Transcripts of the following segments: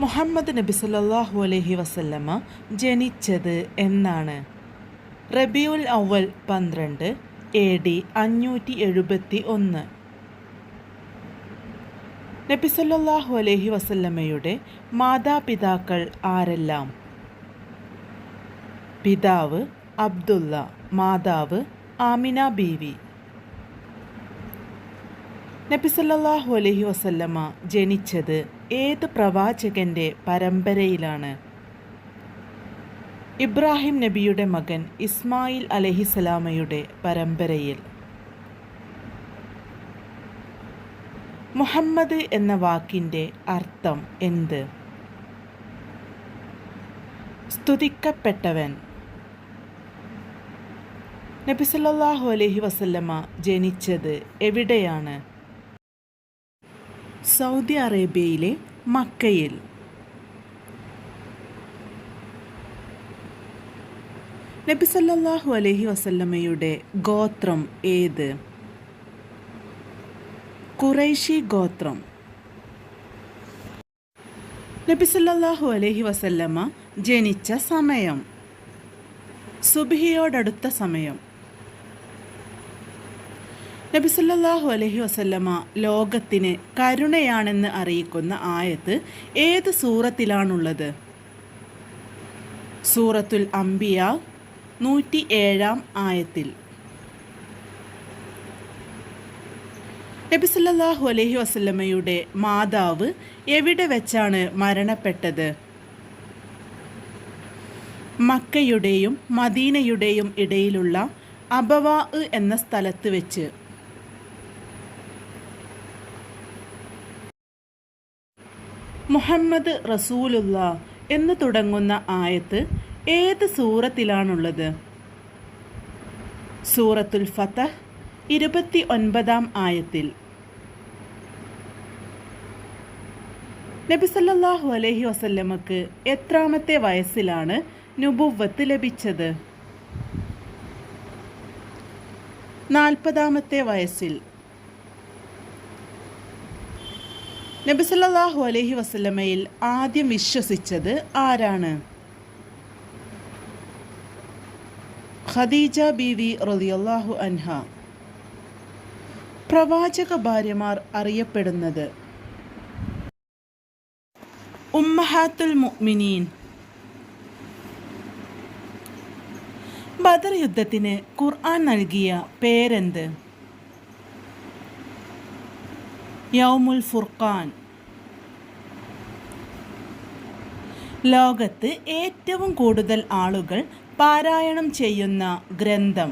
മുഹമ്മദ് നബി സല്ലല്ലാഹു അലൈഹി വസല്ലമ ജനിച്ചത് എന്നാണ്? റബീഉൽ അവ്വൽ 12 AD 571. നബി സല്ലല്ലാഹു അലൈഹി വസല്ലമയുടെ മാതാപിതാക്കൾ ആരെല്ലാം? പിതാവ് അബ്ദുള്ള, മാതാവ് ആമിന ബീവി. നബി സല്ലല്ലാഹു അലൈഹി വസല്ലമ ജനിച്ചത് ഏത് പ്രവാചകന്റെ പരമ്പരയിലാണ്? ഇബ്രാഹിം നബിയുടെ മകൻ ഇസ്മായിൽ അലൈഹിസ്സലാമയുടെ പരമ്പരയിൽ. മുഹമ്മദ് എന്ന വാക്കിൻ്റെ അർത്ഥം എന്ത്? സ്തുതിക്കപ്പെട്ടവൻ. നബി സല്ലല്ലാഹു അലൈഹി വസല്ലമ ജനിച്ചത് എവിടെയാണ്? സൗദി അറേബ്യയിലെ മക്കയിൽ. നബി സല്ലല്ലാഹു അലൈഹി വസല്ലമയുടെ ഗോത്രം ഏത്? ഖുറൈശി ഗോത്രം. നബി സല്ലല്ലാഹു അലൈഹി വസല്ലമ ജനിച്ച സമയം? സുബ്ഹിയോടടുത്ത സമയം. നബി സല്ലല്ലാഹു അലൈഹി വസല്ലമ ലോകത്തിന് കരുണയാണെന്ന് അറിയിക്കുന്ന ആയത്ത് ഏത് സൂറത്തിലാണുള്ളത്? സൂറത്തുൽ അംബിയ 107 ആയത്തിൽ. നബി സല്ലല്ലാഹു അലൈഹി വസല്ലമയുടെ മാതാവ് എവിടെ വെച്ചാണ് മരണപ്പെട്ടത്? മക്കയുടെയും മദീനയുടെയും ഇടയിലുള്ള അബവാ എന്ന സ്ഥലത്ത് വെച്ച്. മുഹമ്മദ് റസൂലുള്ള എന്ന് തുടങ്ങുന്ന ആയത്ത് ഏത് സൂറത്തിലാണുള്ളത്? സൂറത്തുൽ ഫതഹ് 29 ആയത്തിൽ. നബി സല്ലല്ലാഹു അലൈഹി വസല്ലമക്ക് എത്രാമത്തെ വയസ്സിലാണ് നുബുവ്വത്ത് ലഭിച്ചത്? 40ാമത്തെ വയസ്സിൽ. നബി സല്ലല്ലാഹു അലൈഹി വസല്ലമയിൽ ആദ്യം വിശ്വസിച്ചത് ആരാണ്? ഖദീജ ബീവി റളിയല്ലാഹു അൻഹ. പ്രവാചക ഭാര്യമാർ അറിയപ്പെടുന്നത്? ഉമ്മഹാത്തുൽ മുഅ്മിനീൻ. ബദർ യുദ്ധത്തിന് ഖുർആൻ നൽകിയ പേരെന്ത്? യൗമുൽ ഫുർഖാൻ. ലോകത്ത് ഏറ്റവും കൂടുതൽ ആളുകൾ പാരായണം ചെയ്യുന്ന ഗ്രന്ഥം?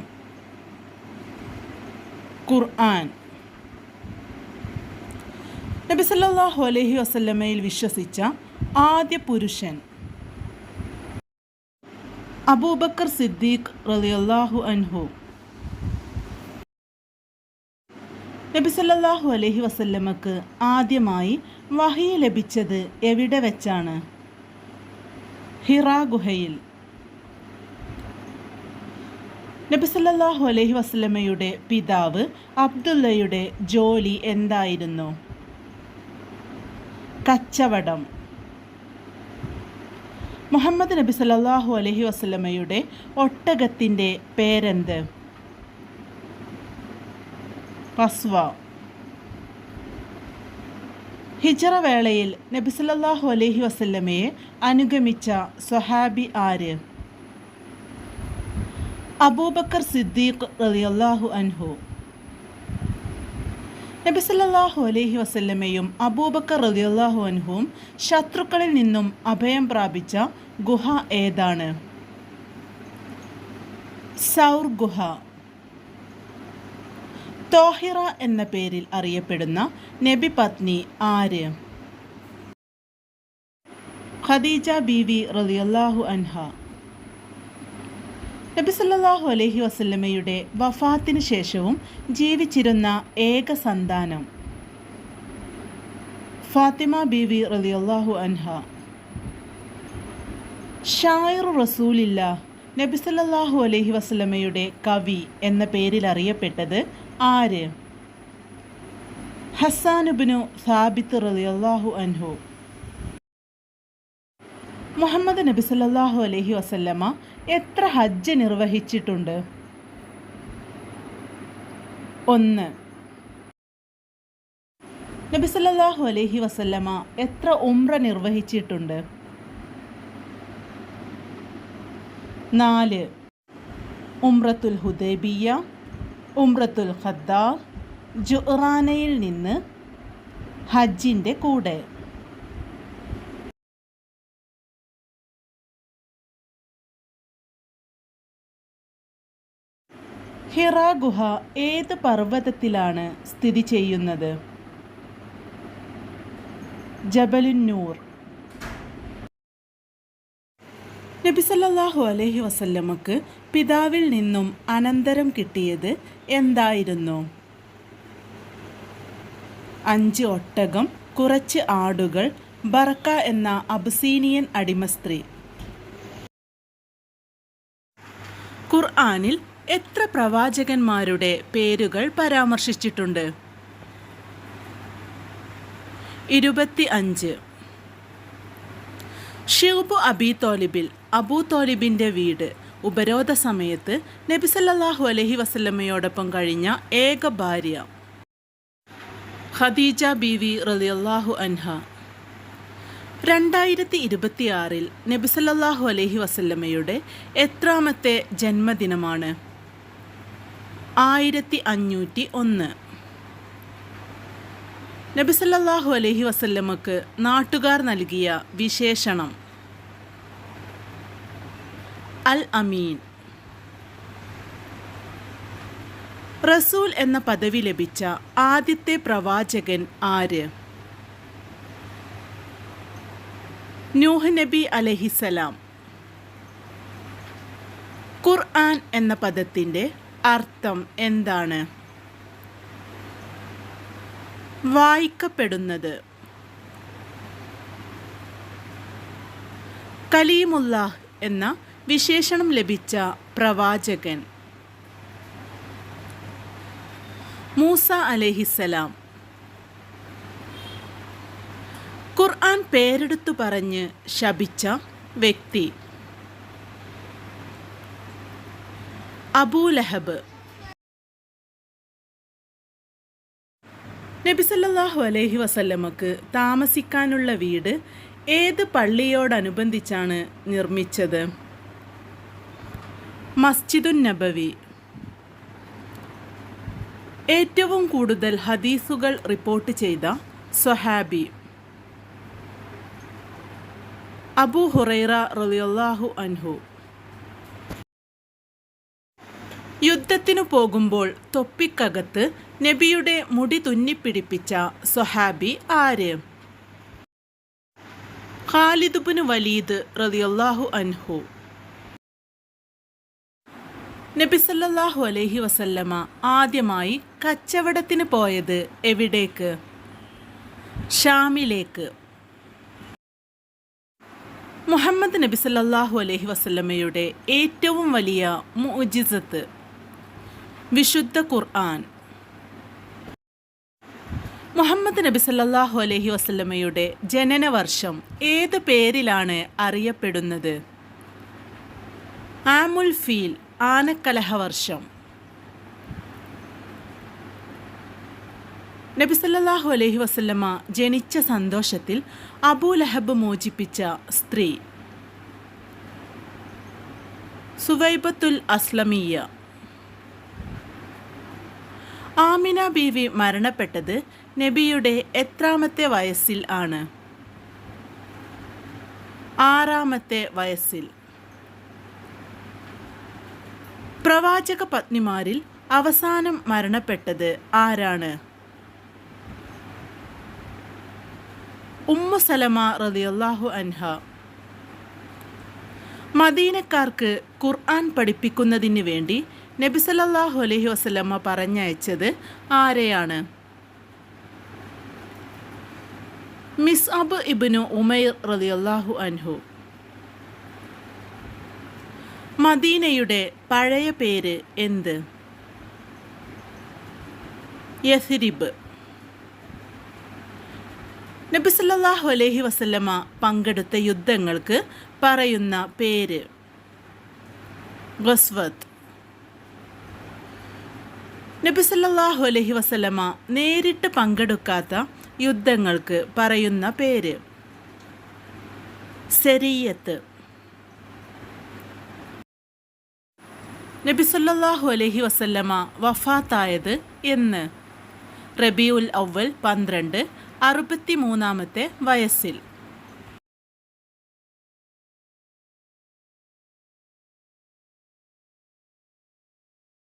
ഖുർആൻ. നബി സല്ലല്ലാഹു അലൈഹി വസല്ലമയിൽ വിശ്വസിച്ച ആദ്യ പുരുഷൻ? അബൂബക്കർ സിദ്ദീഖ് റളിയല്ലാഹു അൻഹു. നബി സല്ലല്ലാഹു അലൈഹി വസല്ലമക്ക് ആദ്യമായി വഹി ലഭിച്ചത് എവിടെ വെച്ചാണ്? ഹിറാ ഗുഹയിൽ. നബി സല്ലല്ലാഹു അലൈഹി വസല്ലമയുടെ പിതാവ് അബ്ദുള്ളയുടെ ജോലി എന്തായിരുന്നു? കച്ചവടം. മുഹമ്മദ് നബി സല്ലല്ലാഹു അലൈഹി വസല്ലമയുടെ ഒട്ടകത്തിൻ്റെ പേരെന്ത്? ഖസ്വ. ഹിജ്റ വേളയിൽ നബി സല്ലല്ലാഹു അലൈഹി വസല്ലമയെ അനുഗമിച്ച സ്വഹാബി ആര്? അബൂബക്കർ സിദ്ദീഖ് റളിയല്ലാഹു അൻഹു. നബി സല്ലല്ലാഹു അലൈഹി വസല്ലമയും അബൂബക്കർ റളിയല്ലാഹു അൻഹുവും ശത്രുക്കളിൽ നിന്നും അഭയം പ്രാപിച്ച ഗുഹ ഏതാണ്? സൗർ ഗുഹ. തോഹിറ എന്ന പേരിൽ അറിയപ്പെടുന്ന നബി പത്നി ആര്? ഖദീജ ബീവി റളിയല്ലാഹു അൻഹ. നബി സല്ലല്ലാഹു അലൈഹി വസല്ലമയുടെ വഫാത്തിന് ശേഷവും ജീവിച്ചിരുന്ന ഏക സന്താനം? ഫാത്തിമ ബീവി റളിയല്ലാഹു അൻഹ. ഷായിർ റസൂലില്ലാ, നബി സല്ലല്ലാഹു അലൈഹി വസല്ലമയുടെ കവി എന്ന പേരിൽ അറിയപ്പെട്ടത് ആര്? ഹസ്സാൻ ഇബ്നു സാബിത്ത് റളിയല്ലാഹു അൻഹു. മുഹമ്മദ് നബി സല്ലല്ലാഹു അലൈഹി വസല്ലമ എത്ര ഹജ്ജ് നിർവഹിച്ചിട്ടുണ്ട്? 1. നബി സല്ലല്ലാഹു അലൈഹി വസല്ലമ എത്ര ഉംറ നിർവഹിച്ചിട്ടുണ്ട്? 4. ഉംറത്തുൽ ഹുദൈബിയ, ഉംറത്തുൽ ഖദ്ദാ, ജുഅ്റാനയിൽ നിന്ന്, ഹജ്ജിൻ്റെ കൂടെ. ഹിറ ഗുഹ ഏത് പർവ്വതത്തിലാണ് സ്ഥിതി ചെയ്യുന്നത്? ജബലുന്നൂർ. നബി സല്ലല്ലാഹു അലൈഹി വസല്ലമക്ക് പിതാവിൽ നിന്നും അനന്തരം കിട്ടിയത് എന്തായിരുന്നു? 5 ഒട്ടകം, കുറച്ച് ആടുകൾ, ബർക്ക എന്ന അബസീനിയൻ അടിമസ്ത്രീ. ഖുർആനിൽ എത്ര പ്രവാചകന്മാരുടെ പേരുകൾ പരാമർശിച്ചിട്ടുണ്ട്? 25. ഷിഅ്ബു അബി തോലിബിൽ അബൂ തോലിബിൻ്റെ വീട് ഉപരോധ സമയത്ത് നബി സല്ലല്ലാഹു അലൈഹി വസല്ലമയോടൊപ്പം കഴിഞ്ഞ ഏക ഭാര്യ? ഖദീജ ബീവി റളിയല്ലാഹു അൻഹ. 2026 നബി സല്ലല്ലാഹു അലൈഹി വസല്ലമയുടെ എത്രാമത്തെ ജന്മദിനമാണ്? 1501. നബി സല്ലല്ലാഹു അലൈഹി വസല്ലമക്ക് നാട്ടുകാർ നൽകിയ വിശേഷണം? അൽ അമീൻ. റസൂൽ എന്ന പദവി ലഭിച്ച ആദ്യത്തെ പ്രവാചകൻ ആര്? നൂഹ് നബി അലൈഹിസ്സലാം. ഖുർആൻ എന്ന പദത്തിൻ്റെ അർത്ഥം എന്താണ്? വായിക്കപ്പെടുന്നത്. കലീമുല്ലാഹ് എന്ന വിശേഷണം ലഭിച്ച പ്രവാചകൻ? മൂസ അലൈഹിസ്സലാം. ഖുർആൻ പേരെടുത്തു പറഞ്ഞ് ശപിച്ച വ്യക്തി? അബൂ ലഹബ്. നബി സല്ലല്ലാഹു അലൈഹി വസല്ലമക്ക് താമസിക്കാനുള്ള വീട് ഏത് പള്ളിയോടനുബന്ധിച്ചാണ് നിർമ്മിച്ചത്? മസ്ജിദുൻ നബവി. ഏറ്റവും കൂടുതൽ ഹദീസുകൾ റിപ്പോർട്ട് ചെയ്ത സ്വഹാബി? അബൂ ഹുറൈറ റളിയല്ലാഹു അൻഹു. യുദ്ധത്തിനു പോകുമ്പോൾ തൊപ്പിക്കകത്ത് നബിയുടെ മുടി തുന്നിപ്പിടിപ്പിച്ച സ്വഹാബി ആര്? ഖാലിദ് ഇബ്നു വലീദ് റളിയല്ലാഹു അൻഹു. നബി സല്ലല്ലാഹു അലൈഹി വസല്ലമ ആദ്യമായി കച്ചവടത്തിന് പോയത് എവിടേക്ക്? ഷാമിലേക്ക്. മുഹമ്മദ് നബി സല്ലല്ലാഹു അലൈഹി വസല്ലമയുടെ ഏറ്റവും വലിയ മുഅ്ജിസത്ത്? വിശുദ്ധ ഖുർആൻ. മുഹമ്മദ് നബി സല്ലല്ലാഹു അലൈഹി വസല്ലമയുടെ ജനനവർഷം ഏത് പേരിലാണ് അറിയപ്പെടുന്നത്? ആമുൽ ഫീൽ, ആനക്കലഹ വർഷം. നബി സല്ലല്ലാഹു അലൈഹി വസല്ലമ ജനിച്ച സന്തോഷത്തിൽ അബൂ ലഹബ് മോചിപ്പിച്ച സ്ത്രീ? സുവൈബത്തുൽ അസ്ലമിയ. ആമിന ബീവി മരണപ്പെട്ടത് നബിയുടെ എത്രാമത്തെ വയസ്സിൽ ആണ്? 6-ാമത്തെ വയസ്സിൽ. പ്രവാചക പത്നിമാരിൽ അവസാനം മരണപ്പെട്ടത് ആരാണ്? ഉമ്മു സലമ റളിയല്ലാഹു അൻഹ. മദീനക്കാർക്ക് ഖുർആൻ പഠിപ്പിക്കുന്നതിന് വേണ്ടി നബി സല്ലല്ലാഹു അലൈഹി വസല്ലമ പറഞ്ഞയച്ചത് ആരെയാണ്? മിസ്അബ് ഇബ്നു ഉമൈർ റളിയല്ലാഹു അൻഹു. മദീനയുടെ പഴയ പേര് എന്ത്? യസ്രിബ്. നബി സല്ലല്ലാഹു അലൈഹി വസല്ലമ പങ്കെടുത്ത യുദ്ധങ്ങൾക്ക് പറയുന്ന പേര്. ഗസ്വത്ത്. നബി സല്ലല്ലാഹു അലൈഹി വസല്ലമ നേരിട്ട് പങ്കെടുക്കാത്ത യുദ്ധങ്ങൾക്ക് പറയുന്ന പേര്. സരിയ്യത്ത്. നബി സല്ലല്ലാഹു അലൈഹി വസല്ലമ വഫാത്തായത് എന്ന്? റബീഉൽ അവ്വൽ 12 63-ാമത്തെ വയസ്സിൽ.